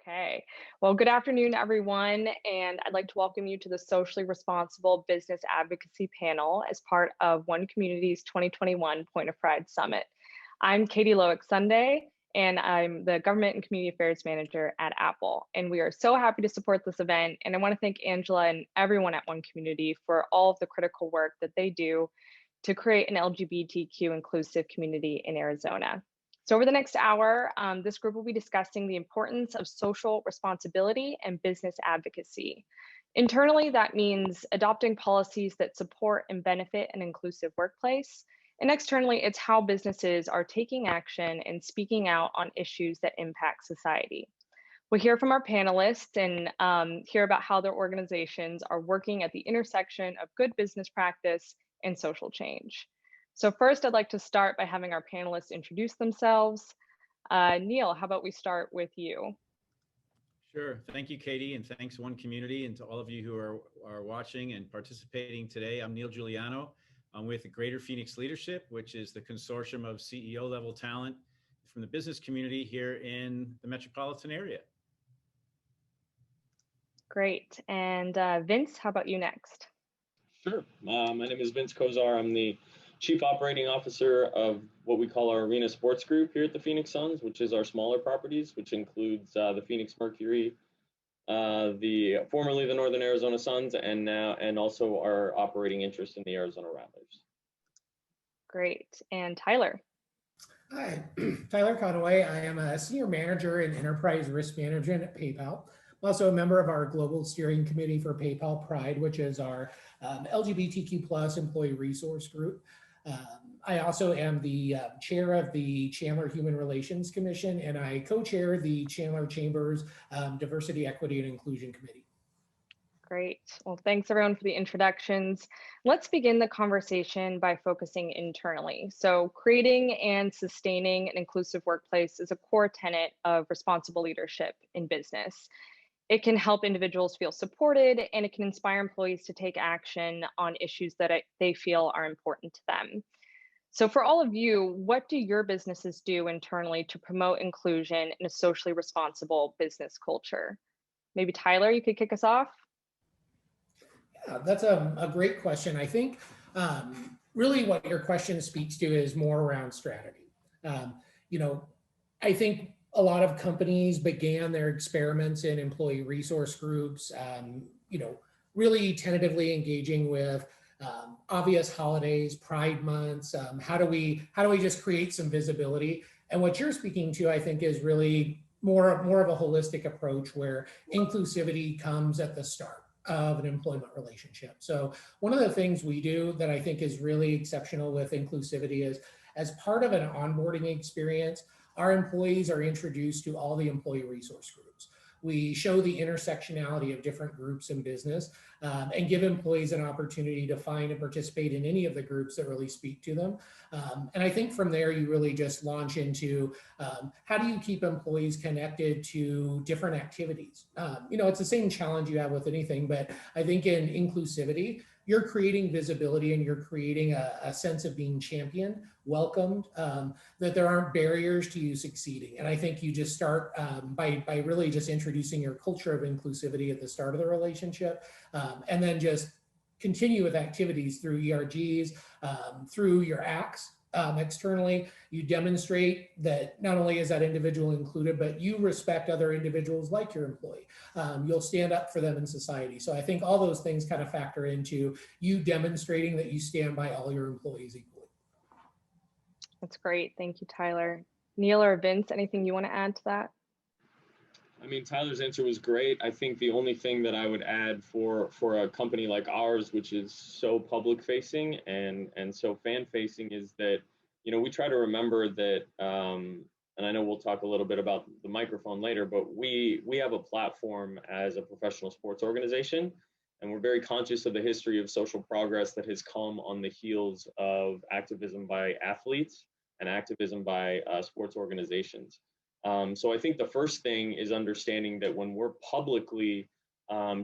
Okay. Well, good afternoon, everyone. And I'd like to welcome you to the Socially Responsible Business Advocacy panel as part of One Community's 2021 Point of Pride Summit. I'm Katie Loic Sunday, and I'm the Government and Community Affairs Manager at Apple. And we are so happy to support this event. And I want to thank Angela and everyone at One Community for all of the critical work that they do to create an LGBTQ inclusive community in Arizona. So over the next hour, this group will be discussing the importance of social responsibility and business advocacy. Internally, that means adopting policies that support and benefit an inclusive workplace. And externally, it's how businesses are taking action and speaking out on issues that impact society. We'll hear from our panelists and hear about how their organizations are working at the intersection of good business practice and social change. So first, I'd like to start by having our panelists introduce themselves. Neil, how about we start with you? Sure. Thank you, Katie, and thanks One Community and to all of you who are watching and participating today. I'm Neil Giuliano. I'm with Greater Phoenix Leadership, which is the consortium of CEO level talent from the business community here in the metropolitan area. Great. And Vince, how about you next? Sure. My name is Vince Kozar. I'm the Chief Operating Officer of what we call our Arena Sports Group here at the Phoenix Suns, which is our smaller properties, which includes the Phoenix Mercury, formerly the Northern Arizona Suns, and also our operating interest in the Arizona Rattlers. Great. And Tyler. Hi, Tyler Conaway. I am a Senior Manager in Enterprise Risk Management at PayPal. I'm also a member of our Global Steering Committee for PayPal Pride, which is our LGBTQ plus employee resource group. I also am the chair of the Chandler Human Relations Commission, and I co-chair the Chandler Chambers Diversity, Equity, and Inclusion Committee. Great. Well, thanks everyone for the introductions. Let's begin the conversation by focusing internally. So creating and sustaining an inclusive workplace is a core tenet of responsible leadership in business. It can help individuals feel supported, and it can inspire employees to take action on issues that they feel are important to them. So for all of you, what do your businesses do internally to promote inclusion in a socially responsible business culture? Maybe Tyler, you could kick us off. Yeah, that's a great question. I think really what your question speaks to is more around strategy. I think a lot of companies began their experiments in employee resource groups, really tentatively engaging with obvious holidays, Pride months. How do we just create some visibility? And what you're speaking to, I think, is really more of a holistic approach where inclusivity comes at the start of an employment relationship. So one of the things we do that I think is really exceptional with inclusivity is, as part of an onboarding experience, our employees are introduced to all the employee resource groups. We show the intersectionality of different groups in business and give employees an opportunity to find and participate in any of the groups that really speak to them. And I think from there, you really just launch into how do you keep employees connected to different activities? It's the same challenge you have with anything, but I think in inclusivity, you're creating visibility and you're creating a sense of being championed, welcomed, that there aren't barriers to you succeeding. And I think you just start by really just introducing your culture of inclusivity at the start of the relationship, and then just continue with activities through ERGs, through your acts. Externally, you demonstrate that not only is that individual included, but you respect other individuals like your employee. You'll stand up for them in society. So I think all those things kind of factor into you demonstrating that you stand by all your employees equally. That's great. Thank you, Tyler. Neil or Vince, anything you want to add to that? I mean, Tyler's answer was great. I think the only thing that I would add for a company like ours, which is so public facing and so fan facing, is that, we try to remember that, and I know we'll talk a little bit about the microphone later, but we have a platform as a professional sports organization, and we're very conscious of the history of social progress that has come on the heels of activism by athletes and activism by sports organizations. So I think the first thing is understanding that when we're publicly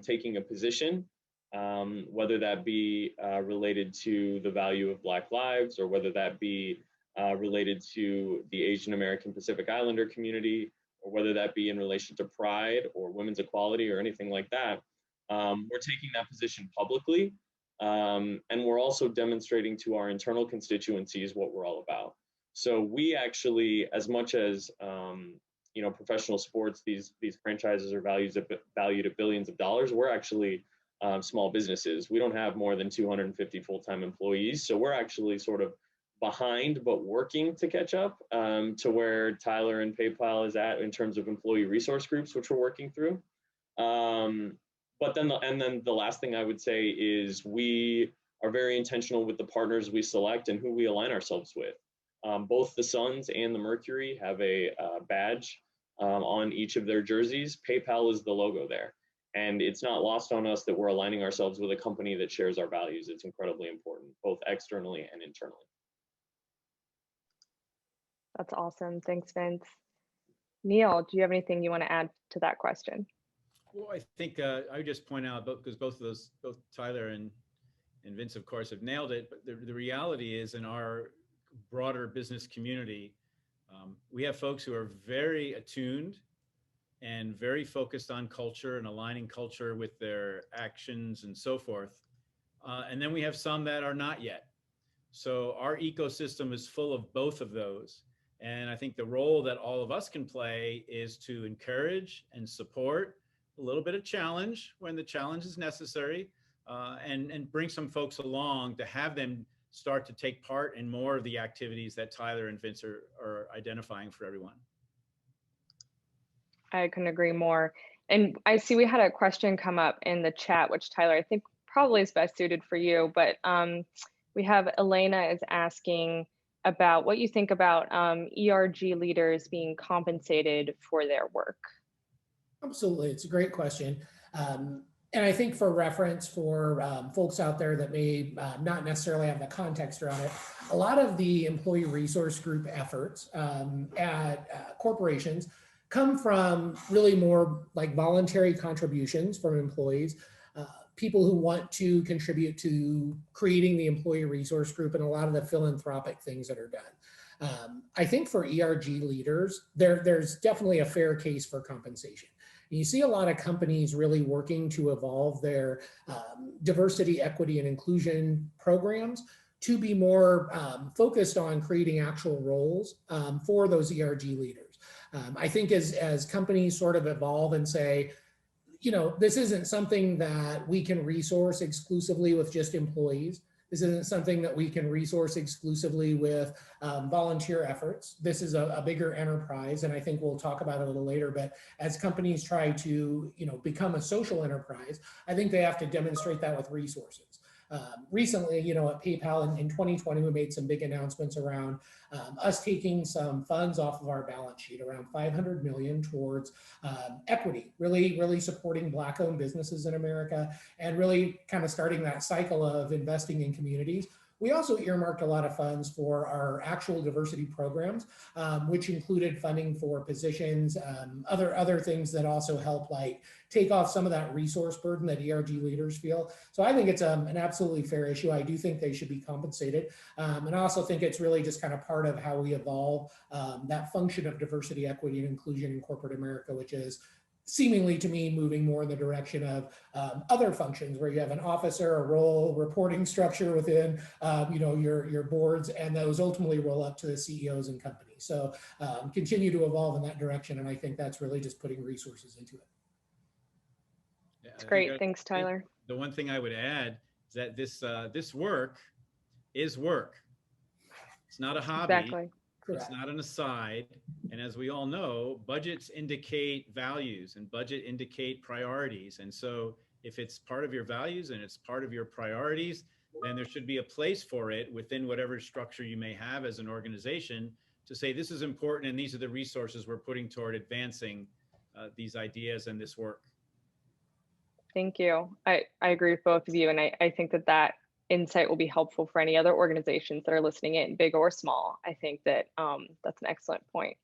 taking a position, whether that be related to the value of Black lives, or whether that be related to the Asian American Pacific Islander community, or whether that be in relation to pride or women's equality or anything like that, we're taking that position publicly. And we're also demonstrating to our internal constituencies what we're all about. So we actually, as much as professional sports, these franchises are valued at billions of dollars. We're actually small businesses. We don't have more than 250 full-time employees. So we're actually sort of behind, but working to catch up to where Tyler and PayPal is at in terms of employee resource groups, which we're working through. But then the last thing I would say is we are very intentional with the partners we select and who we align ourselves with. Both the Suns and the Mercury have a badge on each of their jerseys. PayPal is the logo there. And it's not lost on us that we're aligning ourselves with a company that shares our values. It's incredibly important, both externally and internally. That's awesome. Thanks, Vince. Neil, do you have anything you want to add to that question? Well, I think I would just point out, because both Tyler and Vince, of course, have nailed it. But the reality is, in our broader business community, we have folks who are very attuned and very focused on culture and aligning culture with their actions and so forth. And then we have some that are not yet. So our ecosystem is full of both of those. And I think the role that all of us can play is to encourage and support a little bit of challenge when the challenge is necessary, and bring some folks along to have them start to take part in more of the activities that Tyler and Vince are identifying for everyone. I couldn't agree more. And I see we had a question come up in the chat, which Tyler, I think probably is best suited for you, but we have Elena is asking about what you think about ERG leaders being compensated for their work. Absolutely, it's a great question. And I think for reference for folks out there that may not necessarily have the context around it, a lot of the employee resource group efforts at corporations come from really more like voluntary contributions from employees, people who want to contribute to creating the employee resource group and a lot of the philanthropic things that are done. I think for ERG leaders, there's definitely a fair case for compensation. You see a lot of companies really working to evolve their diversity, equity, and inclusion programs to be more focused on creating actual roles for those ERG leaders. I think as companies sort of evolve and say, this isn't something that we can resource exclusively with just employees. This isn't something that we can resource exclusively with volunteer efforts. This is a bigger enterprise, and I think we'll talk about it a little later, but as companies try to become a social enterprise, I think they have to demonstrate that with resources. Recently, at PayPal in 2020, we made some big announcements around us taking some funds off of our balance sheet, around $500 million towards equity, really supporting Black-owned businesses in America, and really kind of starting that cycle of investing in communities. We also earmarked a lot of funds for our actual diversity programs, which included funding for positions, other things that also help like take off some of that resource burden that ERG leaders feel. So I think it's an absolutely fair issue. I do think they should be compensated. And I also think it's really just kind of part of how we evolve that function of diversity, equity, and inclusion in corporate America, which is seemingly to me moving more in the direction of other functions where you have an officer, a role, reporting structure within your boards, and those ultimately roll up to the CEOs and companies. So continue to evolve in that direction, and I think that's really just putting resources into it. That's great. Thanks, Tyler. The one thing I would add is that this work is work. It's not a hobby. Exactly. It's not an aside. And as we all know, budgets indicate values and budget indicate priorities. And so if it's part of your values and it's part of your priorities, then there should be a place for it within whatever structure you may have as an organization to say, this is important and these are the resources we're putting toward advancing these ideas and this work. Thank you. I agree with both of you. And I think that insight will be helpful for any other organizations that are listening in, big or small. I think that that's an excellent point.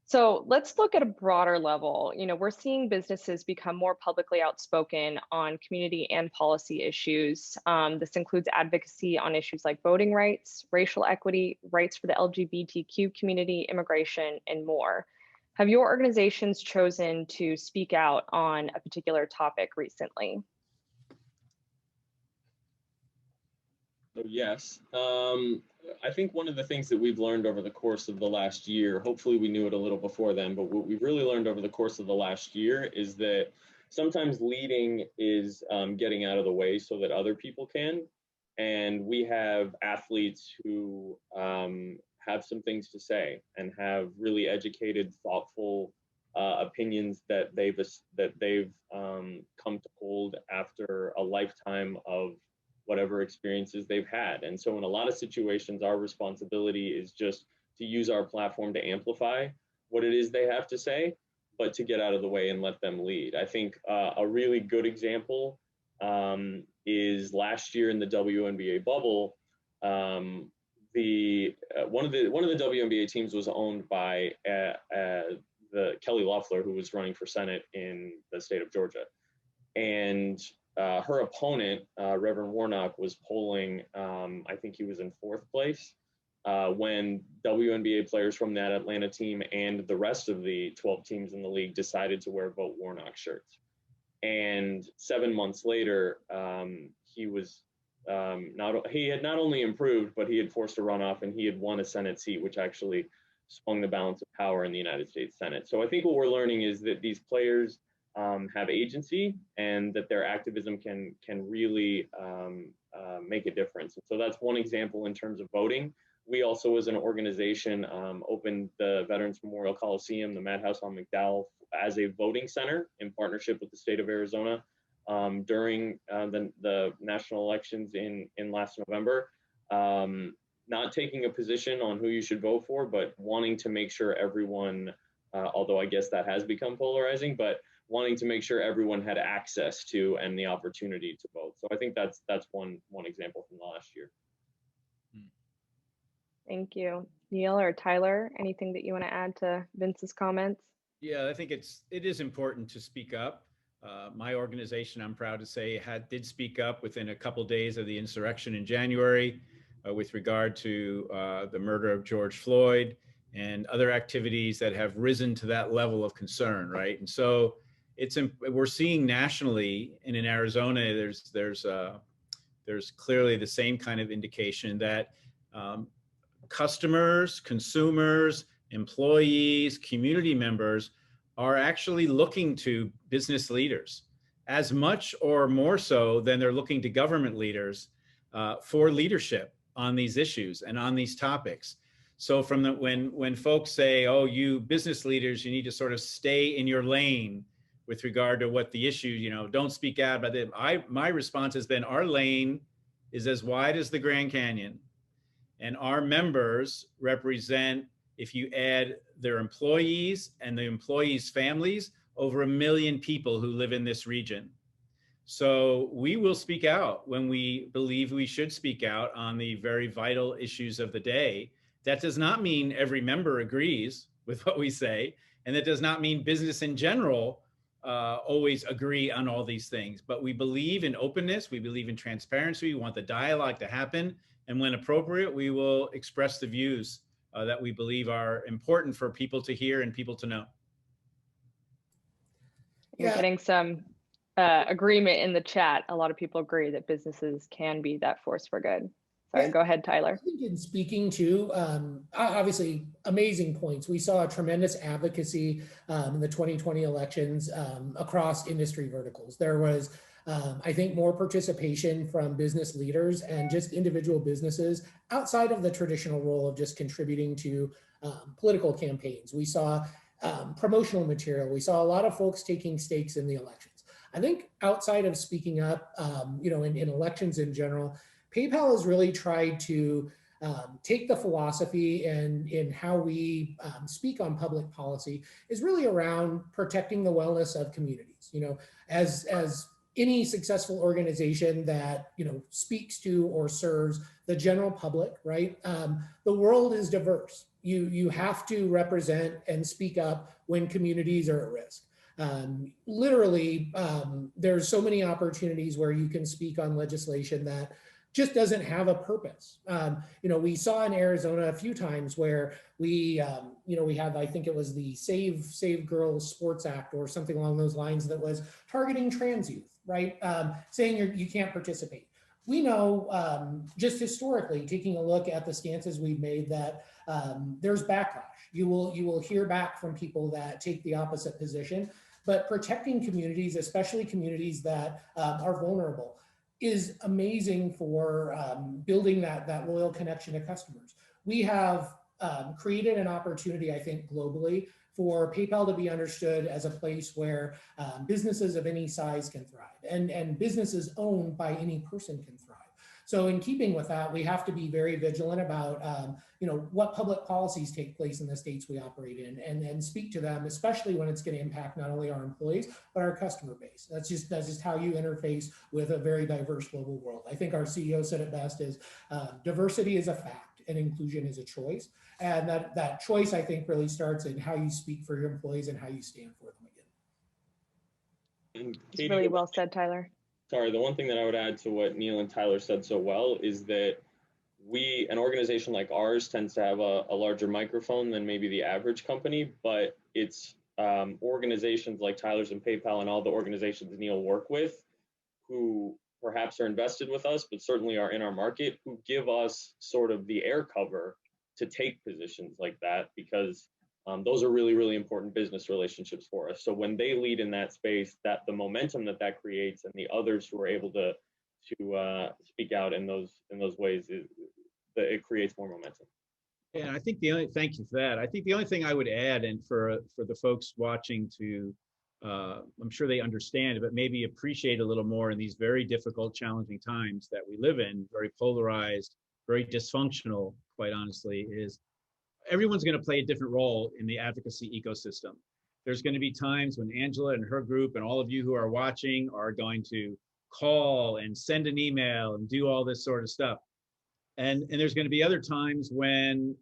So let's look at a broader level. We're seeing businesses become more publicly outspoken on community and policy issues. This includes advocacy on issues like voting rights, racial equity, rights for the LGBTQ community, immigration, and more. Have your organizations chosen to speak out on a particular topic recently? So yes, I think one of the things that we've learned over the course of the last year, hopefully we knew it a little before then, but what we've really learned over the course of the last year is that sometimes leading is getting out of the way so that other people can. And we have athletes who have some things to say and have really educated, thoughtful opinions that they've come to hold after a lifetime of whatever experiences they've had. And so in a lot of situations, our responsibility is just to use our platform to amplify what it is they have to say, but to get out of the way and let them lead. I think a really good example is last year in the WNBA bubble. One of the WNBA teams was owned by the Kelly Loeffler, who was running for Senate in the state of Georgia, and her opponent, Reverend Warnock, was polling, I think he was in 4th place, when WNBA players from that Atlanta team and the rest of the 12 teams in the league decided to wear Vote Warnock shirts. And 7 months later, he had not only improved, but he had forced a runoff and he had won a Senate seat, which actually swung the balance of power in the United States Senate. So I think what we're learning is that these players have agency and that their activism can really make a difference. And so that's one example in terms of voting. We also, as an organization, opened the Veterans Memorial Coliseum, the Madhouse on McDowell, as a voting center in partnership with the state of Arizona during the national elections in last November. Not taking a position on who you should vote for, but wanting to make sure everyone, although I guess that has become polarizing, but wanting to make sure everyone had access to and the opportunity to vote. So I think that's one example from the last year. Thank you. Neil or Tyler, anything that you want to add to Vince's comments? Yeah, I think it is important to speak up. My organization, I'm proud to say, did speak up within a couple days of the insurrection in January with regard to the murder of George Floyd and other activities that have risen to that level of concern, right? And so we're seeing nationally and in Arizona, there's clearly the same kind of indication that customers, consumers, employees, community members are actually looking to business leaders as much or more so than they're looking to government leaders for leadership on these issues and on these topics. So when folks say, oh, you business leaders, you need to sort of stay in your lane with regard to what the issue, don't speak out about it. My response has been, our lane is as wide as the Grand Canyon. And our members represent, if you add their employees and the employees' families, over 1 million people who live in this region. So we will speak out when we believe we should speak out on the very vital issues of the day. That does not mean every member agrees with what we say. And that does not mean business in general always agree on all these things. But we believe in openness. We believe in transparency. We want the dialogue to happen. And when appropriate, we will express the views that we believe are important for people to hear and people to know. You're getting some agreement in the chat. A lot of people agree that businesses can be that force for good. Sorry, go ahead, Tyler. I think in speaking to, obviously, amazing points. We saw a tremendous advocacy in the 2020 elections across industry verticals. There was, I think, more participation from business leaders and just individual businesses outside of the traditional role of just contributing to political campaigns. We saw promotional material. We saw a lot of folks taking stakes in the elections. I think outside of speaking up, in elections in general, PayPal has really tried to take the philosophy and in how we speak on public policy is really around protecting the wellness of communities. As any successful organization that speaks to or serves the general public, right? The world is diverse. You have to represent and speak up when communities are at risk. Literally, there's so many opportunities where you can speak on legislation that just doesn't have a purpose. We saw in Arizona a few times where we had, I think it was the Save Girls Sports Act or something along those lines that was targeting trans youth, right? Saying you can't participate. We know just historically, taking a look at the stances we've made, that there's backlash. You will hear back from people that take the opposite position, but protecting communities, especially communities that are vulnerable, is amazing for building that loyal connection to customers. We have created an opportunity, I think, globally for PayPal to be understood as a place where businesses of any size can thrive, and businesses owned by any person can thrive. So in keeping with that, we have to be very vigilant about what public policies take place in the states we operate in, and speak to them, especially when it's going to impact not only our employees, but our customer base. That's just how you interface with a very diverse global world. I think our CEO said it best, is diversity is a fact and inclusion is a choice. And that choice, I think, really starts in how you speak for your employees and how you stand for them again. And It's Katie, really well said, Tyler. Sorry, the one thing that I would add to what Neil and Tyler said so well is that an organization like ours tends to have a larger microphone than maybe the average company, but it's organizations like Tyler's and PayPal and all the organizations Neil work with, who perhaps are invested with us, but certainly are in our market, who give us sort of the air cover to take positions like that, because those are really, really important business relationships for us. So when they lead in that space, that the momentum that creates, and the others who are able to speak out in those ways, it creates more momentum. And I think thank you for that. I think the only thing I would add, and for the folks watching to, I'm sure they understand it, but maybe appreciate a little more in these very difficult, challenging times that we live in, very polarized, very dysfunctional, quite honestly, is everyone's going to play a different role in the advocacy ecosystem. There's going to be times when Angela and her group and all of you who are watching are going to call and send an email and do all this sort of stuff. And there's going to be other times when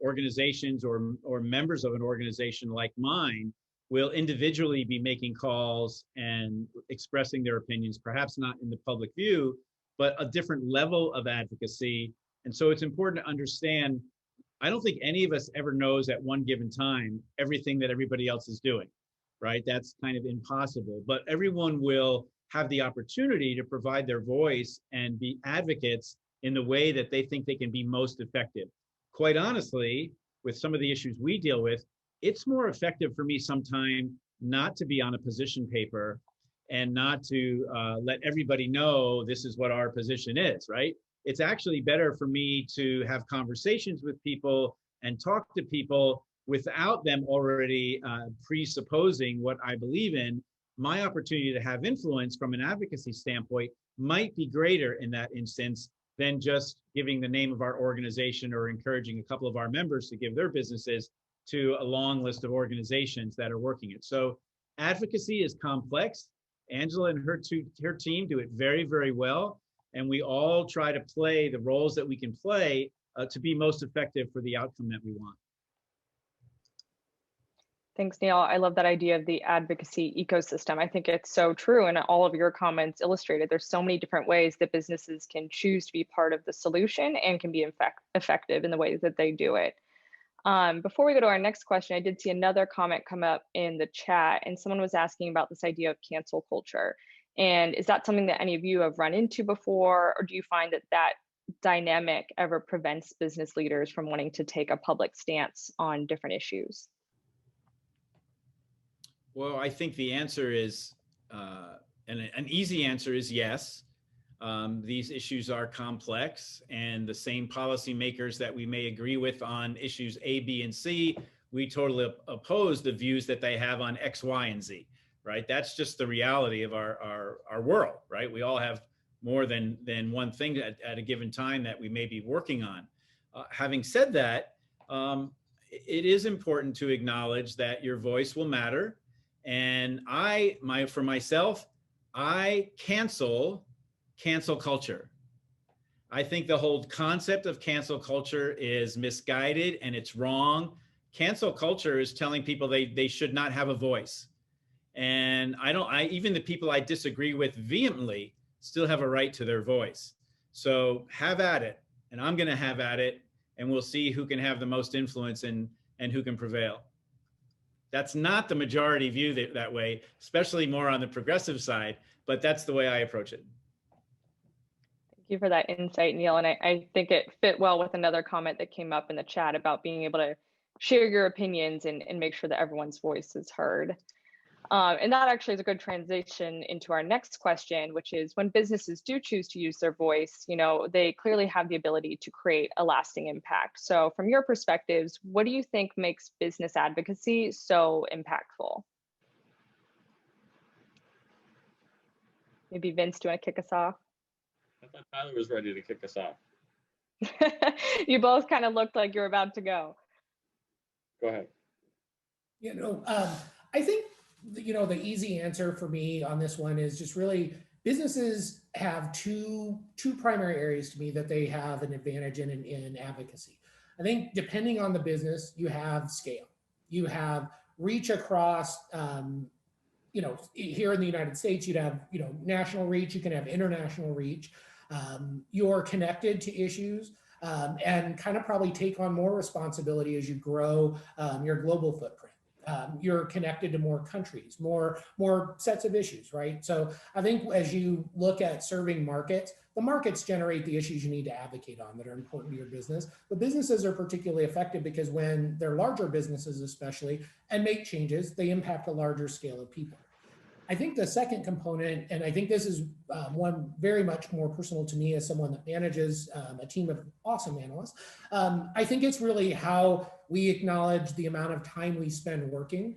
organizations or members of an organization like mine will individually be making calls and expressing their opinions, perhaps not in the public view, but a different level of advocacy. And so it's important to understand, I don't think any of us ever knows at one given time everything that everybody else is doing, right? That's kind of impossible, but everyone will have the opportunity to provide their voice and be advocates in the way that they think they can be most effective. Quite honestly, with some of the issues we deal with, it's more effective for me sometime not to be on a position paper and not to let everybody know this is what our position is, right? It's actually better for me to have conversations with people and talk to people without them already presupposing what I believe in. My opportunity to have influence from an advocacy standpoint might be greater in that instance than just giving the name of our organization or encouraging a couple of our members to give their businesses to a long list of organizations that are working it. So advocacy is complex. Angela and her team do it very, very well. And we all try to play the roles that we can play to be most effective for the outcome that we want. Thanks, Neil. I love that idea of the advocacy ecosystem. I think it's so true, and all of your comments illustrated there's so many different ways that businesses can choose to be part of the solution and can be effective in the ways that they do it. Before we go to our next question, I did see another comment come up in the chat, and someone was asking about this idea of cancel culture. And is that something that any of you have run into before, or do you find that that dynamic ever prevents business leaders from wanting to take a public stance on different issues? Well, I think the answer is, an easy answer is yes. These issues are complex, and the same policymakers that we may agree with on issues A, B, and C, we totally oppose the views that they have on X, Y, and Z, right? That's just the reality of our world, right? We all have more than one thing at a given time that we may be working on. Having said that, it is important to acknowledge that your voice will matter. And for myself, I cancel culture. I think the whole concept of cancel culture is misguided and it's wrong. Cancel culture is telling people they should not have a voice. And even the people I disagree with vehemently still have a right to their voice. So have at it, and I'm going to have at it, and we'll see who can have the most influence and who can prevail. That's not the majority view that way, especially more on the progressive side, but that's the way I approach it. Thank you for that insight, Neil. And I think it fit well with another comment that came up in the chat about being able to share your opinions and make sure that everyone's voice is heard. And that actually is a good transition into our next question, which is when businesses do choose to use their voice, they clearly have the ability to create a lasting impact. So from your perspectives, what do you think makes business advocacy so impactful? Maybe Vince, do you want to kick us off? I thought Tyler was ready to kick us off. You both kind of looked like you're about to go. Go ahead. I think, the easy answer for me on this one is just really businesses have two primary areas to me that they have an advantage in advocacy. I think depending on the business, you have scale, you have reach across, here in the United States, you'd have, national reach, you can have international reach. You're connected to issues and kind of probably take on more responsibility as you grow your global footprint. You're connected to more countries, more sets of issues, right? So I think as you look at serving markets, the markets generate the issues you need to advocate on that are important to your business. But businesses are particularly effective because when they're larger businesses especially and make changes, they impact a larger scale of people. I think the second component, and I think this is one very much more personal to me as someone that manages a team of awesome analysts, I think it's really how we acknowledge the amount of time we spend working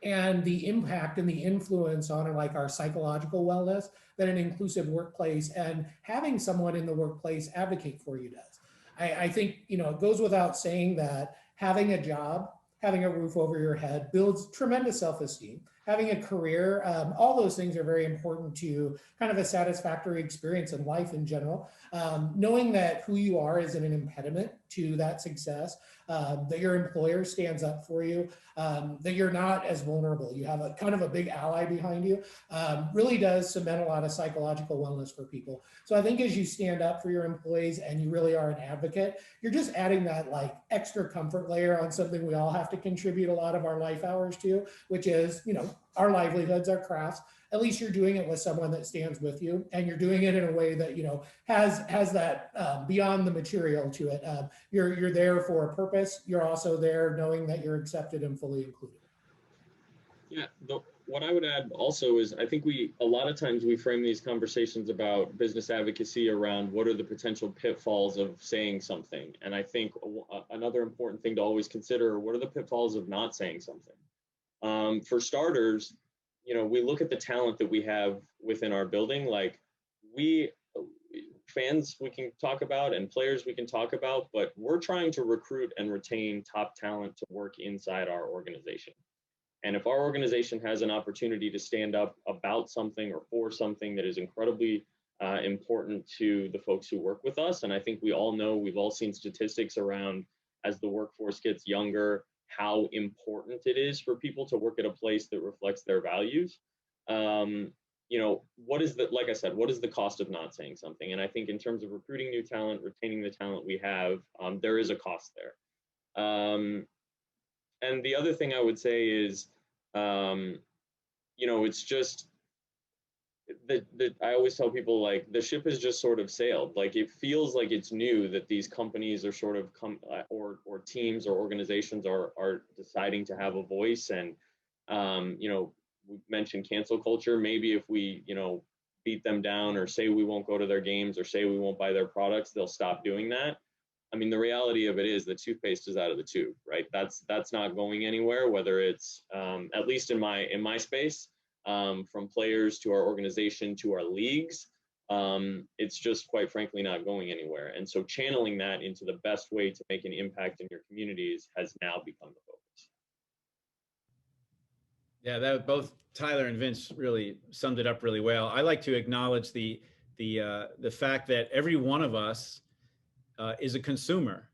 and the impact and the influence on our psychological wellness that an inclusive workplace and having someone in the workplace advocate for you does. I think, it goes without saying that having a job, having a roof over your head builds tremendous self-esteem. Having a career, all those things are very important to kind of a satisfactory experience in life in general. Knowing that who you are isn't an impediment to that success, that your employer stands up for you, that you're not as vulnerable. You have a kind of a big ally behind you, really does cement a lot of psychological wellness for people. So I think as you stand up for your employees and you really are an advocate, you're just adding that extra comfort layer on something we all have to contribute a lot of our life hours to, which is, our livelihoods, our crafts. At least you're doing it with someone that stands with you, and you're doing it in a way that has that beyond the material to it. You're there for a purpose. You're also there knowing that you're accepted and fully included. Yeah, what I would add also is I think a lot of times we frame these conversations about business advocacy around what are the potential pitfalls of saying something, and I think another important thing to always consider: what are the pitfalls of not saying something? For starters, we look at the talent that we have within our building. Fans we can talk about and players we can talk about, but we're trying to recruit and retain top talent to work inside our organization. And if our organization has an opportunity to stand up about something or for something that is incredibly important to the folks who work with us, and I think we all know, we've all seen statistics around as the workforce gets younger, how important it is for people to work at a place that reflects their values. What is like I said, what is the cost of not saying something? And I think in terms of recruiting new talent, retaining the talent we have, there is a cost there. And the other thing I would say is, it's just that I always tell people, the ship has just sort of sailed. It feels like it's new that these companies are sort of or teams or organizations are deciding to have a voice. And we mentioned cancel culture. Maybe if we beat them down or say we won't go to their games or say we won't buy their products, they'll stop doing that. I mean, the reality of it is the toothpaste is out of the tube, right? That's not going anywhere, whether it's at least in my space. From players to our organization to our leagues, it's just quite frankly not going anywhere. And so channeling that into the best way to make an impact in your communities has now become the focus. Yeah, that both Tyler and Vince really summed it up really well. I like to acknowledge the fact that every one of us is a consumer,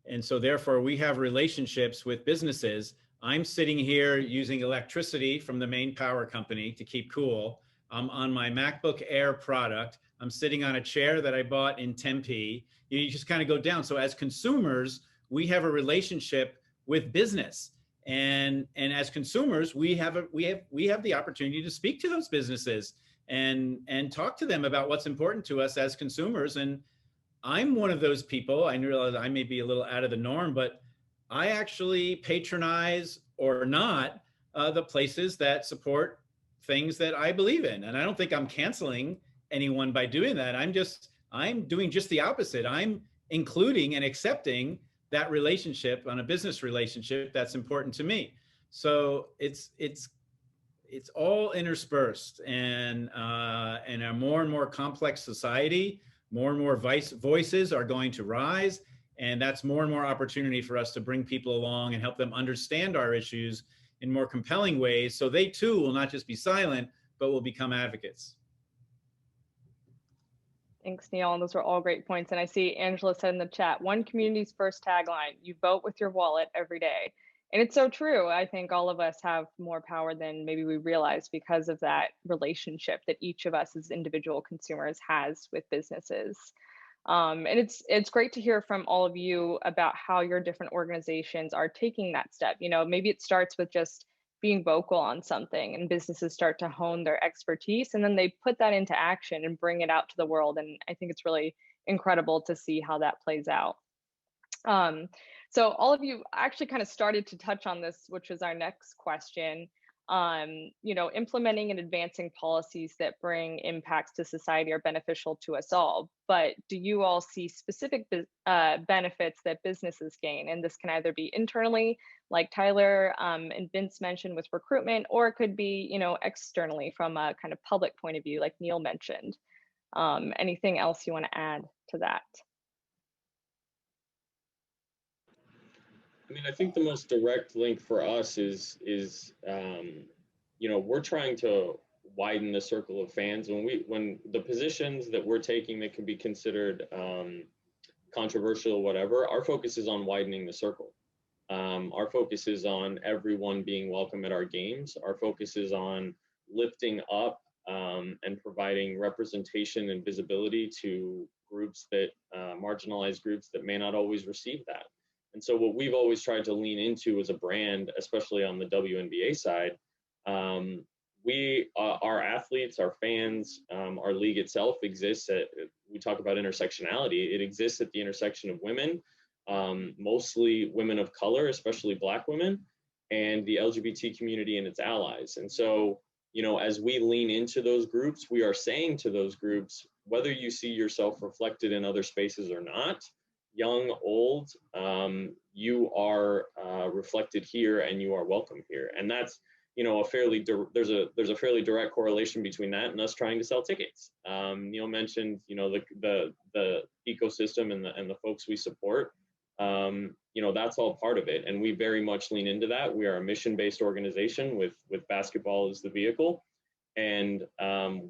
and so therefore we have relationships with businesses. I'm sitting here using electricity from the main power company to keep cool. I'm on my MacBook Air product. I'm sitting on a chair that I bought in Tempe. You just kind of go down. So as consumers, we have a relationship with business. And as consumers, we have the opportunity to speak to those businesses and talk to them about what's important to us as consumers. And I'm one of those people. I realize I may be a little out of the norm, but I actually patronize or not the places that support things that I believe in. And I don't think I'm canceling anyone by doing that. I'm doing just the opposite. I'm including and accepting that relationship on a business relationship that's important to me. So it's all interspersed, and in a more and more complex society, more and more voices are going to rise, and that's more and more opportunity for us to bring people along and help them understand our issues in more compelling ways, so they too will not just be silent, but will become advocates. Thanks, Neil. And those are all great points. And I see Angela said in the chat, one community's first tagline, you vote with your wallet every day. And it's so true. I think all of us have more power than maybe we realize because of that relationship that each of us as individual consumers has with businesses. And it's great to hear from all of you about how your different organizations are taking that step. You know, maybe it starts with just being vocal on something, and businesses start to hone their expertise, and then they put that into action and bring it out to the world. And I think it's really incredible to see how that plays out. So all of you actually kind of started to touch on this, which is our next question. You know, implementing and advancing policies that bring impacts to society are beneficial to us all, but do you all see specific benefits that businesses gain? And this can either be internally, like Tyler and Vince mentioned with recruitment, or it could be, you know, externally from a kind of public point of view, like Neil mentioned. Anything else you want to add to that? I mean, I think the most direct link for us is you know, we're trying to widen the circle of fans. When the positions that we're taking that can be considered controversial, whatever, our focus is on widening the circle. Our focus is on everyone being welcome at our games. Our focus is on lifting up and providing representation and visibility to groups that marginalized groups that may not always receive that. And so what we've always tried to lean into as a brand, especially on the WNBA side, our athletes, our fans, our league itself exists at, we talk about intersectionality, it exists at the intersection of women, mostly women of color, especially Black women, and the LGBT community and its allies. And so, you know, as we lean into those groups, we are saying to those groups, whether you see yourself reflected in other spaces or not, young, old, you are reflected here and you are welcome here. And that's, you know, there's a fairly direct correlation between that and us trying to sell tickets. Neil mentioned, you know, the ecosystem and the folks we support. You know, that's all part of it. And we very much lean into that. We are a mission-based organization with basketball as the vehicle. And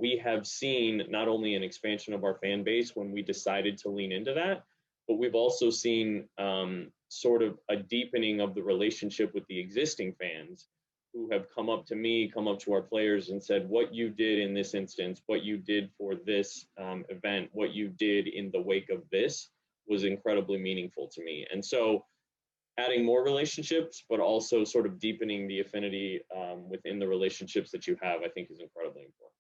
we have seen not only an expansion of our fan base when we decided to lean into that, but we've also seen sort of a deepening of the relationship with the existing fans who have come up to me, come up to our players and said, what you did in this instance, what you did for this event, what you did in the wake of this was incredibly meaningful to me. And so adding more relationships, but also sort of deepening the affinity within the relationships that you have, I think is incredibly important.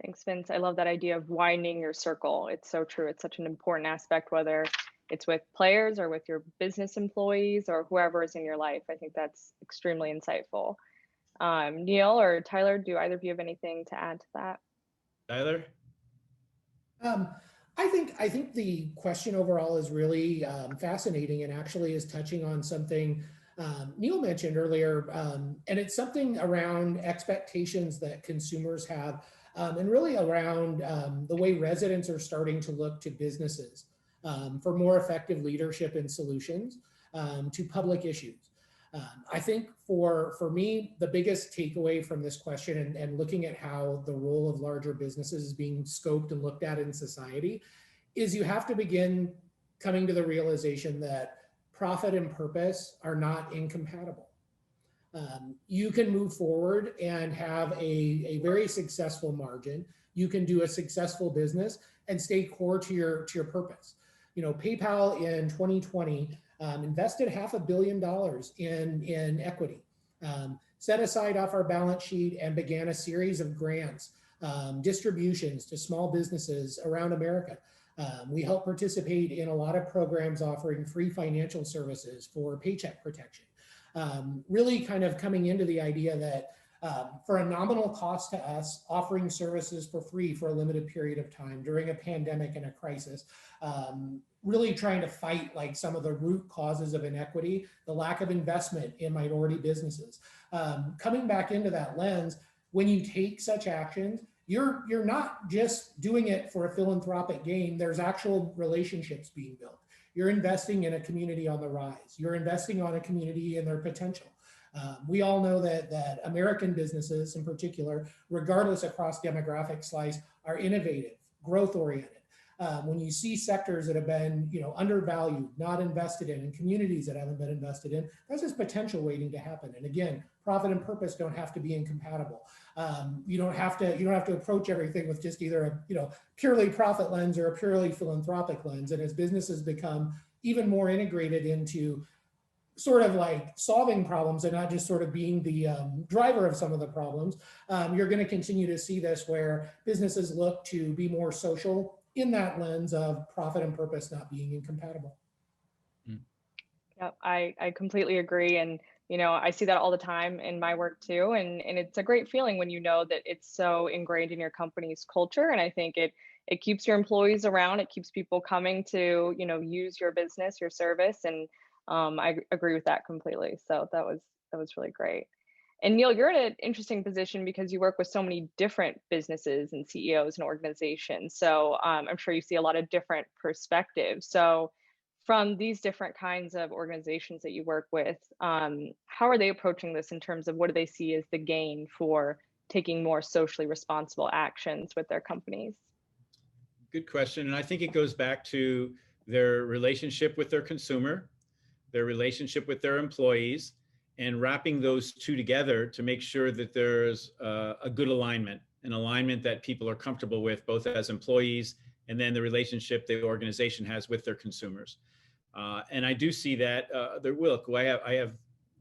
Thanks, Vince. I love that idea of widening your circle. It's so true. It's such an important aspect, whether it's with players or with your business employees or whoever is in your life. I think that's extremely insightful. Neil or Tyler, do either of you have anything to add to that? Tyler? I think the question overall is really fascinating and actually is touching on something Neil mentioned earlier, and it's something around expectations that consumers have, and really around the way residents are starting to look to businesses for more effective leadership and solutions to public issues. I think for me, the biggest takeaway from this question and looking at how the role of larger businesses is being scoped and looked at in society is you have to begin coming to the realization that profit and purpose are not incompatible. you can move forward and have a very successful margin. You can do a successful business and stay core to your purpose. You know, PayPal in 2020 invested $500 million in equity, set aside off our balance sheet and began a series of grants, distributions to small businesses around America. We help participate in a lot of programs offering free financial services for paycheck protection. Really kind of coming into the idea that for a nominal cost to us, offering services for free for a limited period of time during a pandemic and a crisis, really trying to fight like some of the root causes of inequity, the lack of investment in minority businesses. Coming back into that lens, when you take such actions, you're not just doing it for a philanthropic gain. There's actual relationships being built. You're investing in a community on the rise. You're investing on a community in their potential. We all know that American businesses in particular, regardless across demographic slice, are innovative, growth oriented. When you see sectors that have been, undervalued, not invested in, and communities that haven't been invested in, that's just potential waiting to happen. And again, profit and purpose don't have to be incompatible. You don't have to approach everything with just either a purely profit lens or a purely philanthropic lens. And as businesses become even more integrated into sort of like solving problems and not just sort of being the driver of some of the problems, you're going to continue to see this where businesses look to be more social in that lens of profit and purpose not being incompatible. Yeah, I completely agree. And, I see that all the time in my work too. And it's a great feeling when you know that it's so ingrained in your company's culture. And I think it keeps your employees around, it keeps people coming to, use your business, your service. And I agree with that completely. So that was really great. And Neil, you're in an interesting position because you work with so many different businesses and CEOs and organizations. So I'm sure you see a lot of different perspectives. So from these different kinds of organizations that you work with, how are they approaching this in terms of what do they see as the gain for taking more socially responsible actions with their companies? Good question. And I think it goes back to their relationship with their consumer, their relationship with their employees, and wrapping those two together to make sure that there's a good alignment, an alignment that people are comfortable with, both as employees and then the relationship the organization has with their consumers. And I do see that I have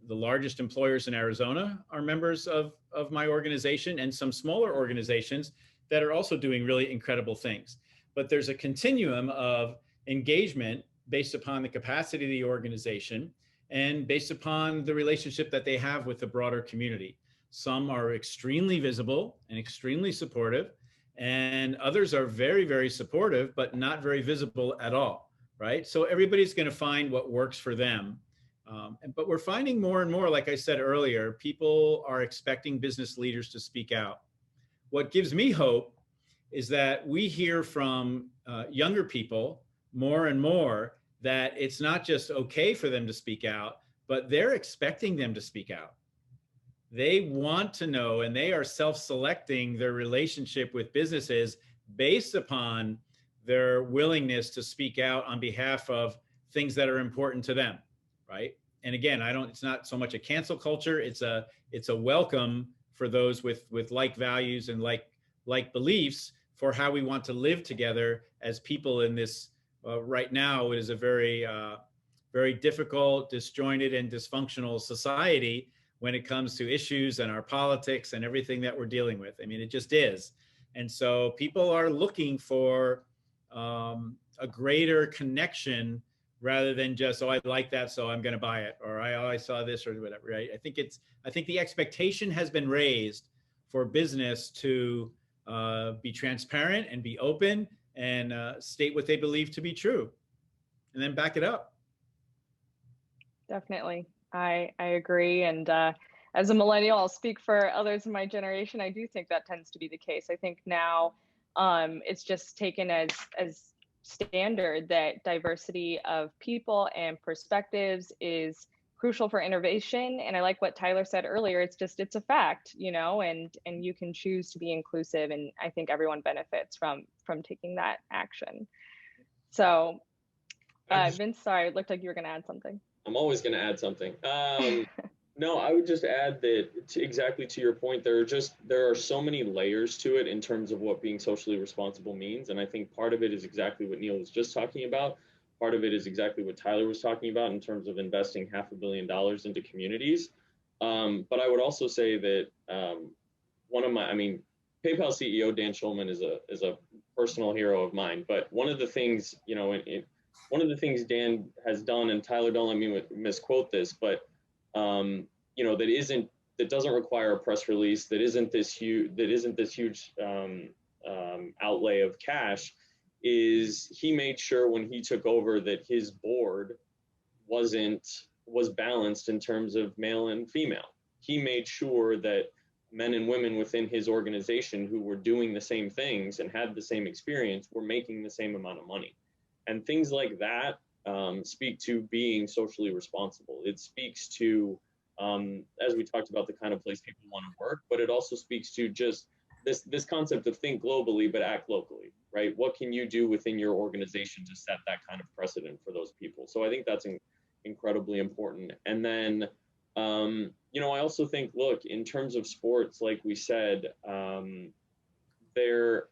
the largest employers in Arizona are members of my organization, and some smaller organizations that are also doing really incredible things. But there's a continuum of engagement based upon the capacity of the organization and based upon the relationship that they have with the broader community. Some are extremely visible and extremely supportive, and others are very, very supportive, but not very visible at all, right? So everybody's going to find what works for them. But we're finding more and more, like I said earlier, people are expecting business leaders to speak out. What gives me hope is that we hear from younger people more and more that it's not just okay for them to speak out, but they're expecting them to speak out. They want to know, and they are self-selecting their relationship with businesses based upon their willingness to speak out on behalf of things that are important to them, right? And again, it's not so much a cancel culture, it's a welcome for those with like values and like beliefs for how we want to live together as people in this right now. It is a very, very difficult, disjointed, and dysfunctional society when it comes to issues and our politics and everything that we're dealing with. I mean, it just is. And so people are looking for a greater connection rather than just, oh, I like that, so I'm going to buy it, or I saw this or whatever, right? I think the expectation has been raised for business to be transparent and be open and state what they believe to be true, and then back it up. Definitely. I agree. And as a millennial, I'll speak for others in my generation. I do think that tends to be the case. I think now it's just taken as standard that diversity of people and perspectives is crucial for innovation. And I like what Tyler said earlier. It's a fact, and you can choose to be inclusive. And I think everyone benefits from taking that action. So Vince, sorry, it looked like you were going to add something. I'm always going to add something. No, I would just add that exactly to your point, there are so many layers to it in terms of what being socially responsible means, and I think part of it is exactly what Neil was just talking about. Part of it is exactly what Tyler was talking about in terms of investing $500 million into communities. But I would also say that I mean, PayPal CEO Dan Schulman is a personal hero of mine. But one of the things, one of the things Dan has done, and Tyler, don't let me misquote this, but that doesn't require a press release, that isn't this huge outlay of cash, is he made sure when he took over that his board was balanced in terms of male and female. He made sure that men and women within his organization who were doing the same things and had the same experience were making the same amount of money. And things like that speak to being socially responsible. It speaks to, as we talked about, the kind of place people want to work, but it also speaks to just this concept of think globally but act locally, right? What can you do within your organization to set that kind of precedent for those people? So I think that's incredibly important. And then, I also think, look, in terms of sports, like we said, there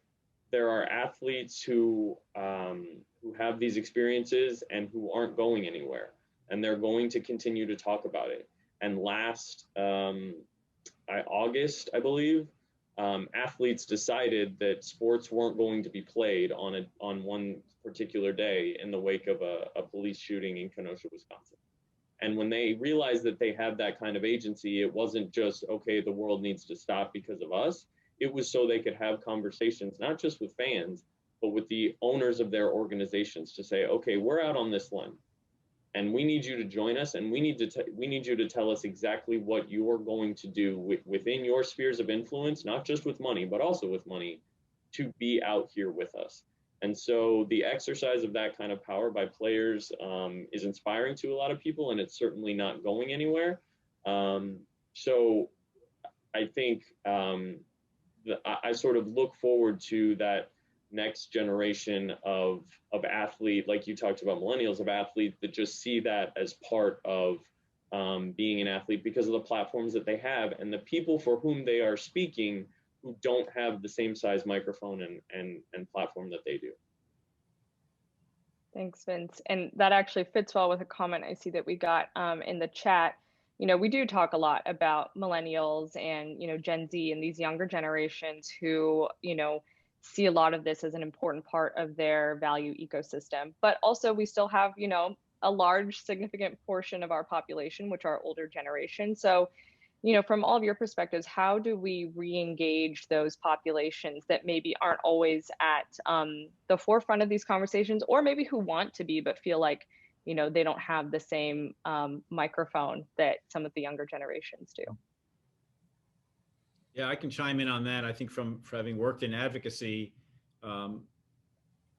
are athletes who have these experiences and who aren't going anywhere, and they're going to continue to talk about it. And last August, I believe, athletes decided that sports weren't going to be played on one particular day in the wake of a police shooting in Kenosha, Wisconsin. And when they realized that they had that kind of agency, it wasn't just, okay, the world needs to stop because of us. It was so they could have conversations, not just with fans, but with the owners of their organizations to say, okay, we're out on this limb and we need you to join us. And we need you to tell us exactly what you're going to do within your spheres of influence, not just with money, but also with money, to be out here with us. And so the exercise of that kind of power by players is inspiring to a lot of people, and it's certainly not going anywhere. So I think I sort of look forward to that next generation of athlete, like you talked about millennials, of athletes that just see that as part of being an athlete because of the platforms that they have and the people for whom they are speaking who don't have the same size microphone and platform that they do. Thanks, Vince. And that actually fits well with a comment I see that we got in the chat. We do talk a lot about millennials and, Gen Z and these younger generations who, see a lot of this as an important part of their value ecosystem. But also we still have, a large, significant portion of our population, which are older generation. So, from all of your perspectives, how do we re-engage those populations that maybe aren't always at the forefront of these conversations, or maybe who want to be, but feel like, they don't have the same microphone that some of the younger generations do? Yeah, I can chime in on that. I think from having worked in advocacy,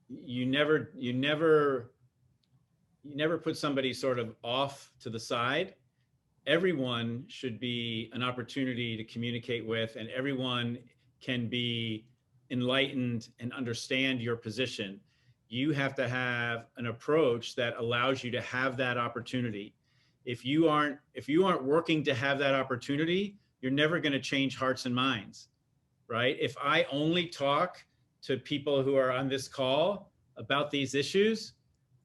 you never put somebody sort of off to the side. Everyone should be an opportunity to communicate with, and everyone can be enlightened and understand your position. You have to have an approach that allows you to have that opportunity. If you aren't working to have that opportunity, you're never going to change hearts and minds, right? If I only talk to people who are on this call about these issues,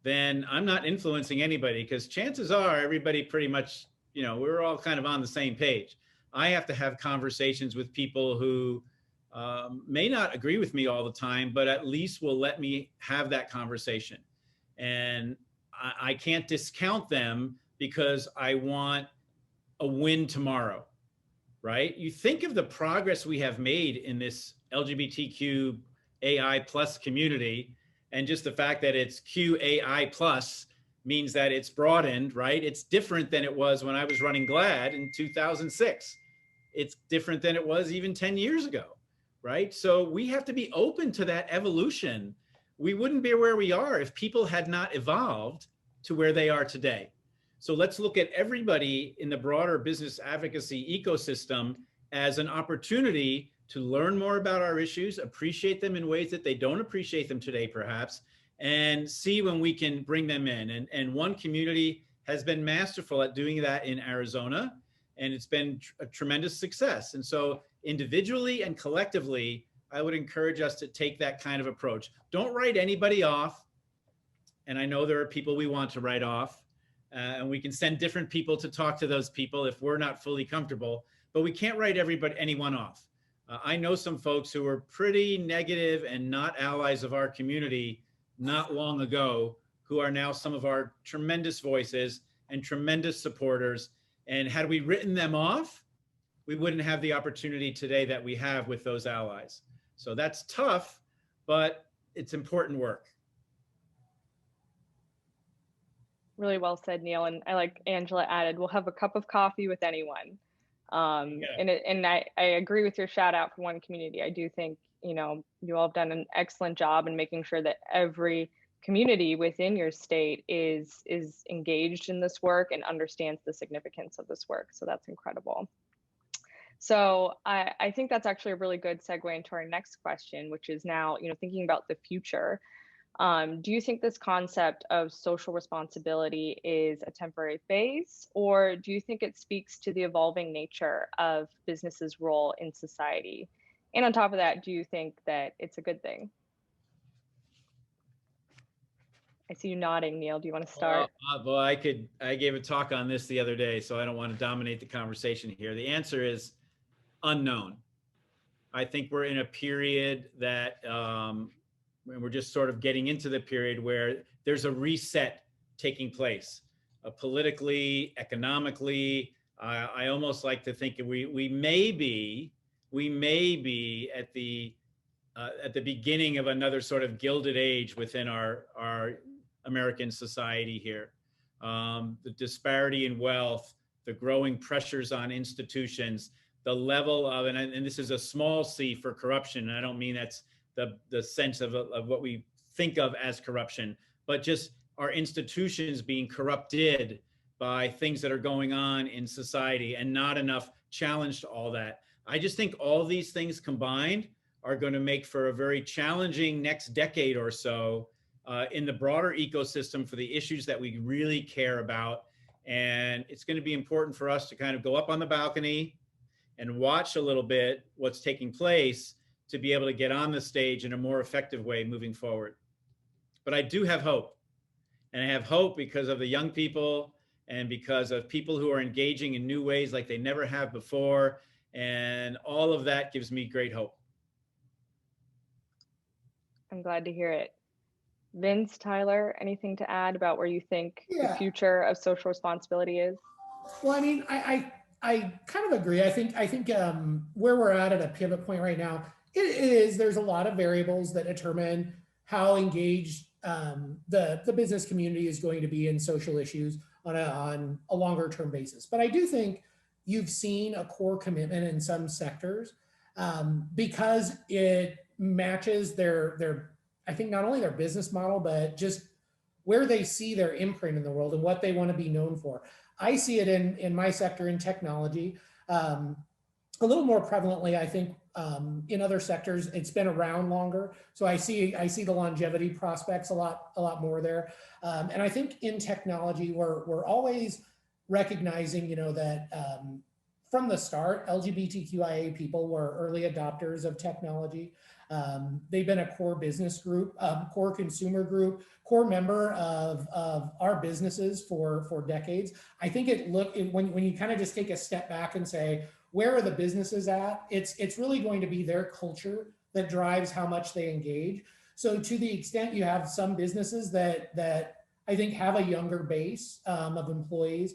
then I'm not influencing anybody, because chances are everybody pretty much, we're all kind of on the same page. I have to have conversations with people who may not agree with me all the time, but at least will let me have that conversation. And I can't discount them because I want a win tomorrow, right? You think of the progress we have made in this LGBTQ AI plus community, and just the fact that it's QAI plus means that it's broadened, right? It's different than it was when I was running GLAAD in 2006. It's different than it was even 10 years ago, right? So we have to be open to that evolution. We wouldn't be where we are if people had not evolved to where they are today. So let's look at everybody in the broader business advocacy ecosystem as an opportunity to learn more about our issues, appreciate them in ways that they don't appreciate them today, perhaps, and see when we can bring them in. And one community has been masterful at doing that in Arizona. and it's been a tremendous success. And so individually and collectively, I would encourage us to take that kind of approach. Don't write anybody off. And I know there are people we want to write off, and we can send different people to talk to those people if we're not fully comfortable, but we can't write anyone off. I know some folks who were pretty negative and not allies of our community not long ago, who are now some of our tremendous voices and tremendous supporters. And had we written them off, we wouldn't have the opportunity today that we have with those allies. So that's tough, but it's important work. Really well said, Neil. And I like Angela added, we'll have a cup of coffee with anyone. And I agree with your shout out for one community. I do think, you know, you all have done an excellent job in making sure that every community within your state is engaged in this work and understands the significance of this work. So that's incredible. So I think that's actually a really good segue into our next question, which is now, you know, thinking about the future. Do you think this concept of social responsibility is a temporary phase, or do you think it speaks to the evolving nature of business's role in society? And on top of that, do you think that it's a good thing? I see you nodding, Neil. Do you want to start? Well, I gave a talk on this the other day, so I don't want to dominate the conversation here. The answer is unknown. I think we're in a period that, and we're just sort of getting into the period where there's a reset taking place, politically, economically. I almost like to think we may be at the beginning of another sort of gilded age within our American society here. The disparity in wealth, the growing pressures on institutions, the level of, and this is a small c for corruption, and I don't mean that's the sense of what we think of as corruption, but just our institutions being corrupted by things that are going on in society and not enough challenge to all that. I just think all these things combined are going to make for a very challenging next decade or so in the broader ecosystem for the issues that we really care about. And it's going to be important for us to kind of go up on the balcony and watch a little bit what's taking place to be able to get on the stage in a more effective way moving forward. But I do have hope. And I have hope because of the young people and because of people who are engaging in new ways like they never have before. And all of that gives me great hope. I'm glad to hear it. Vince, Tyler, anything to add about where you think the future of social responsibility is? Well, I mean, I kind of agree. I think where we're at a pivot point right now, there's a lot of variables that determine how engaged the business community is going to be in social issues on a longer term basis. But I do think you've seen a core commitment in some sectors because it matches their I think not only their business model, but just where they see their imprint in the world and what they want to be known for. I see it in my sector in technology. A little more prevalently, I think, in other sectors, it's been around longer. So I see the longevity prospects a lot more there. And I think in technology, we're always recognizing, you know, that from the start, LGBTQIA people were early adopters of technology. They've been a core business group, core consumer group, core member of our businesses for decades. I think when you kind of just take a step back and say, where are the businesses at? It's really going to be their culture that drives how much they engage. So to the extent you have some businesses that I think have a younger base of employees,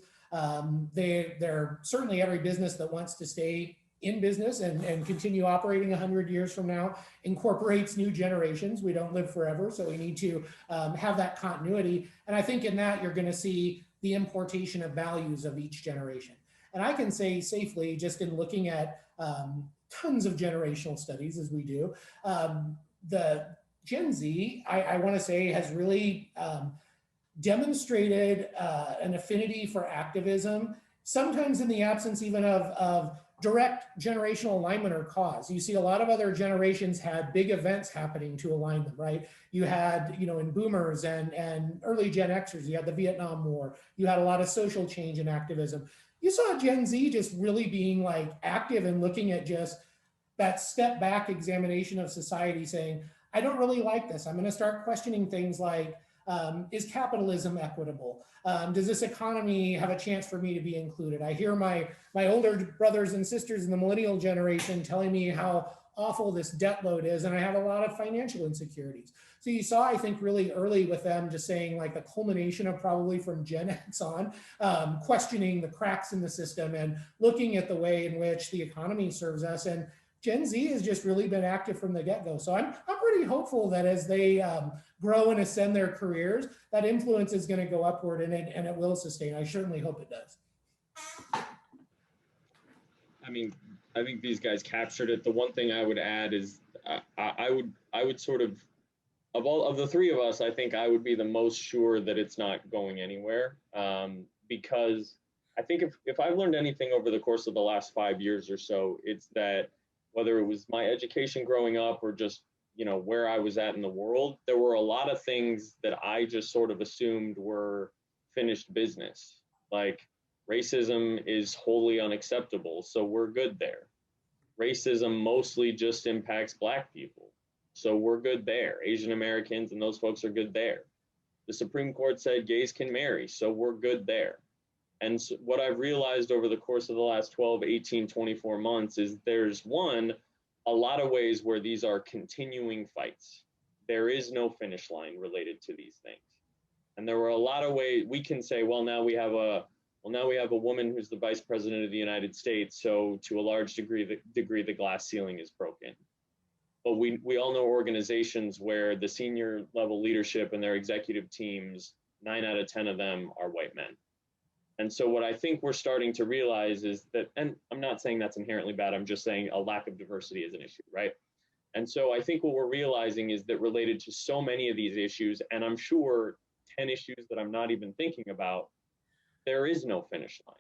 they're certainly every business that wants to stay in business and continue operating 100 years from now incorporates new generations. We don't live forever, so we need to have that continuity. And I think in that, you're going to see the importation of values of each generation. And I can say safely, just in looking at tons of generational studies as we do, the Gen Z, I want to say, has really demonstrated an affinity for activism sometimes in the absence even of direct generational alignment or cause. You see a lot of other generations had big events happening to align them, right? You had, in boomers and early Gen Xers, you had the Vietnam War, you had a lot of social change and activism. You saw Gen Z just really being like active and looking at just that step back examination of society, saying, I don't really like this. I'm going to start questioning things like, is capitalism equitable? Does this economy have a chance for me to be included? I hear my older brothers and sisters in the millennial generation telling me how awful this debt load is, and I have a lot of financial insecurities. So you saw, I think, really early with them just saying, like, the culmination of probably from Gen X on, questioning the cracks in the system and looking at the way in which the economy serves us. And Gen Z has just really been active from the get-go. So I'm pretty hopeful that as they grow and ascend their careers, that influence is going to go upward, and it will sustain. I certainly hope it does. I mean, I think these guys captured it. The one thing I would add is I would sort of all of the three of us, I think I would be the most sure that it's not going anywhere, because I think if I've learned anything over the course of the last 5 years or so, it's that whether it was my education growing up or just, where I was at in the world, there were a lot of things that I just sort of assumed were finished business. Like, racism is wholly unacceptable, so we're good there. Racism mostly just impacts Black people, so we're good there. Asian Americans and those folks are good there. The Supreme Court said gays can marry, so we're good there. And so what I've realized over the course of the last 12, 18, 24 months is there's a lot of ways where these are continuing fights. There is no finish line related to these things. And there were a lot of ways we can say, well, now we have a woman who's the vice president of the United States. So to a large degree, the glass ceiling is broken. But we all know organizations where the senior level leadership and their executive teams, 9 out of 10 of them are white men. And so what I think we're starting to realize is that, and I'm not saying that's inherently bad, I'm just saying a lack of diversity is an issue, right? And so I think what we're realizing is that related to so many of these issues, and I'm sure 10 issues that I'm not even thinking about, there is no finish line.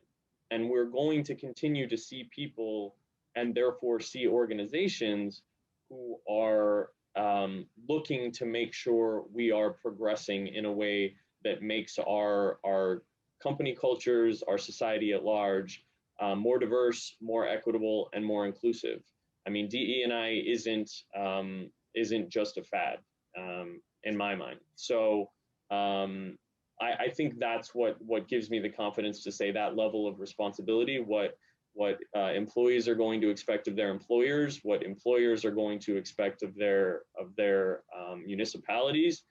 And we're going to continue to see people and therefore see organizations who are looking to make sure we are progressing in a way that makes our company cultures, our society at large, more diverse, more equitable, and more inclusive. I mean, DE&I isn't just a fad in my mind. So I think that's what gives me the confidence to say that level of responsibility, what employees are going to expect of their employers, what employers are going to expect of their municipalities,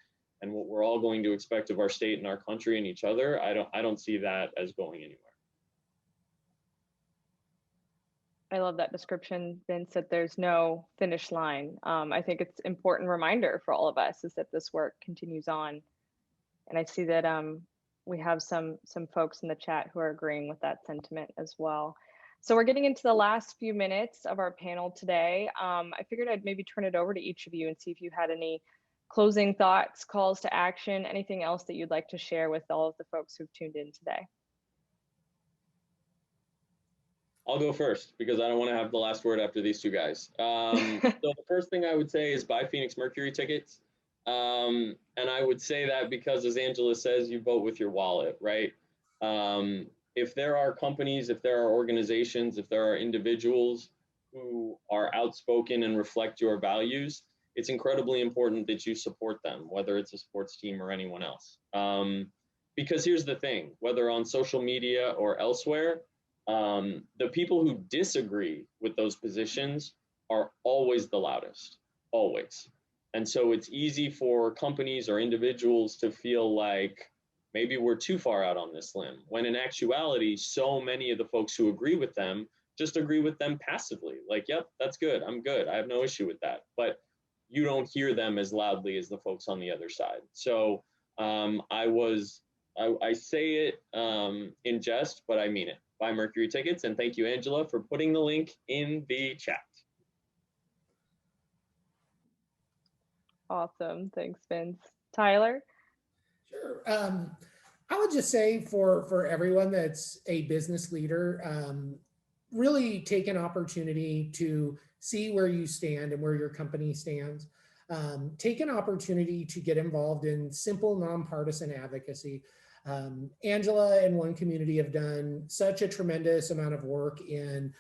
and what we're all going to expect of our state and our country and each other. I don't see that as going anywhere. I love that description, Vince, that there's no finish line. I think it's an important reminder for all of us is that this work continues on. And I see that we have some folks in the chat who are agreeing with that sentiment as well. So we're getting into the last few minutes of our panel today. I figured I'd maybe turn it over to each of you and see if you had any closing thoughts, calls to action, anything else that you'd like to share with all of the folks who've tuned in today. I'll go first because I don't want to have the last word after these two guys. So the first thing I would say is buy Phoenix Mercury tickets. And I would say that because, as Angela says, you vote with your wallet, right? If there are companies, if there are organizations, if there are individuals who are outspoken and reflect your values, it's incredibly important that you support them, whether it's a sports team or anyone else. Because here's the thing, whether on social media or elsewhere, the people who disagree with those positions are always the loudest, always. And so it's easy for companies or individuals to feel like maybe we're too far out on this limb, when in actuality, so many of the folks who agree with them just agree with them passively. Like, yep, that's good. I'm good. I have no issue with that. But you don't hear them as loudly as the folks on the other side. So I say it in jest, but I mean it. Buy Mercury tickets. And thank you, Angela, for putting the link in the chat. Awesome. Thanks, Vince. Tyler? Sure. I would just say for everyone that's a business leader, really take an opportunity to see where you stand and where your company stands. Take an opportunity to get involved in simple, nonpartisan advocacy. Angela and One Community have done such a tremendous amount of work in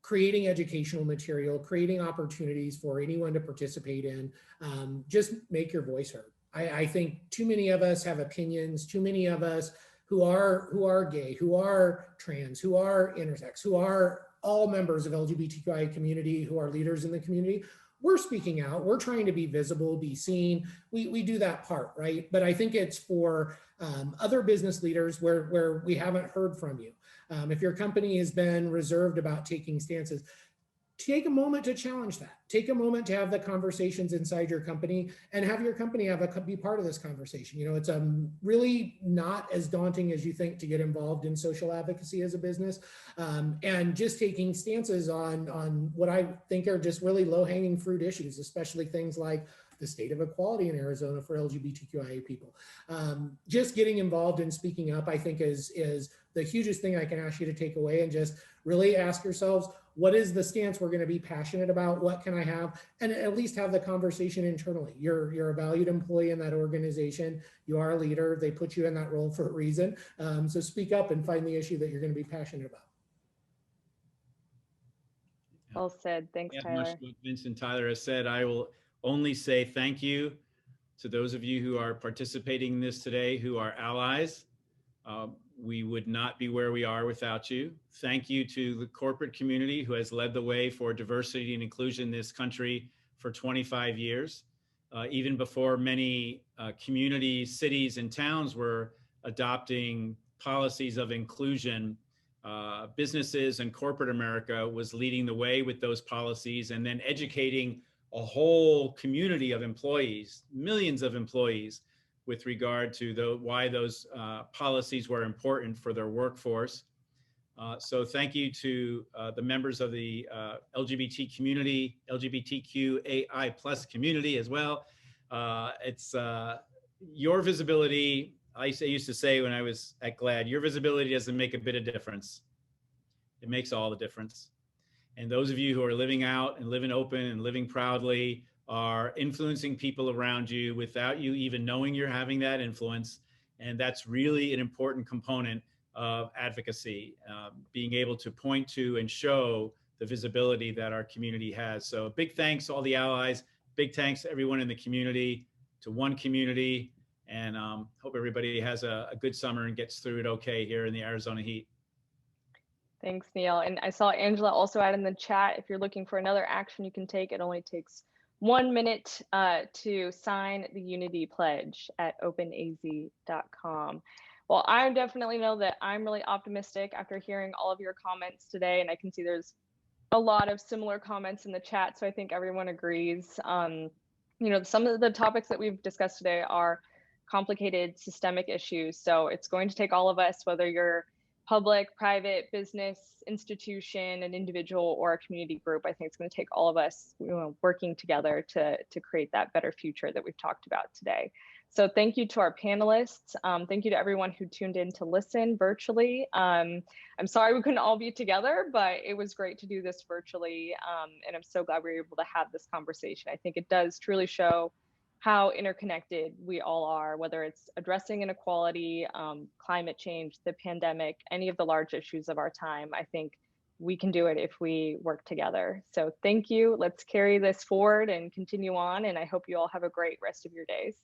creating educational material, creating opportunities for anyone to participate in. Just make your voice heard. I think too many of us have opinions, too many of us who are gay, who are trans, who are intersex, who are all members of LGBTQI community, who are leaders in the community. We're speaking out, we're trying to be visible, be seen. We do that part, right? But I think it's for other business leaders where we haven't heard from you. If your company has been reserved about taking stances, take a moment to challenge that. Take a moment to have the conversations inside your company and have your company be part of this conversation. You know, it's really not as daunting as you think to get involved in social advocacy as a business, and just taking stances on what I think are just really low-hanging fruit issues, especially things like the state of equality in Arizona for LGBTQIA people. Just getting involved and speaking up, I think is the hugest thing I can ask you to take away, and just really ask yourselves, what is the stance we're going to be passionate about? What can I have? And at least have the conversation internally. You're a valued employee in that organization. You are a leader. They put you in that role for a reason. So speak up and find the issue that you're going to be passionate about. Well said. Thanks, As Tyler. much what Vince and Tyler has said, I will only say thank you to those of you who are participating in this today, who are allies. We would not be where we are without you. Thank you to the corporate community who has led the way for diversity and inclusion in this country for 25 years. Even before many communities, cities, and towns were adopting policies of inclusion, businesses and corporate America was leading the way with those policies, and then educating a whole community of employees, millions of employees, with regard to why those policies were important for their workforce. So thank you to the members of the LGBT community, LGBTQAI plus community as well. It's your visibility. I used to say when I was at GLAAD, your visibility doesn't make a bit of difference. It makes all the difference. And those of you who are living out and living open and living proudly are influencing people around you without you even knowing you're having that influence. And that's really an important component of advocacy, being able to point to and show the visibility that our community has. So big thanks to all the allies, big thanks to everyone in the community, to One Community, and hope everybody has a good summer and gets through it okay here in the Arizona heat. Thanks, Neil. And I saw Angela also add in the chat, if you're looking for another action you can take, it only takes 1 minute to sign the Unity Pledge at openaz.com. Well, I definitely know that I'm really optimistic after hearing all of your comments today, and I can see there's a lot of similar comments in the chat, so I think everyone agrees. You know, some of the topics that we've discussed today are complicated systemic issues, so it's going to take all of us, whether you're public, private, business, institution, an individual, or a community group. I think it's going to take all of us, you know, working together to create that better future that we've talked about today. So thank you to our panelists. Thank you to everyone who tuned in to listen virtually. I'm sorry we couldn't all be together, but it was great to do this virtually. And I'm so glad we were able to have this conversation. I think it does truly show how interconnected we all are, whether it's addressing inequality, climate change, the pandemic, any of the large issues of our time. I think we can do it if we work together. So thank you. Let's carry this forward and continue on. And I hope you all have a great rest of your days.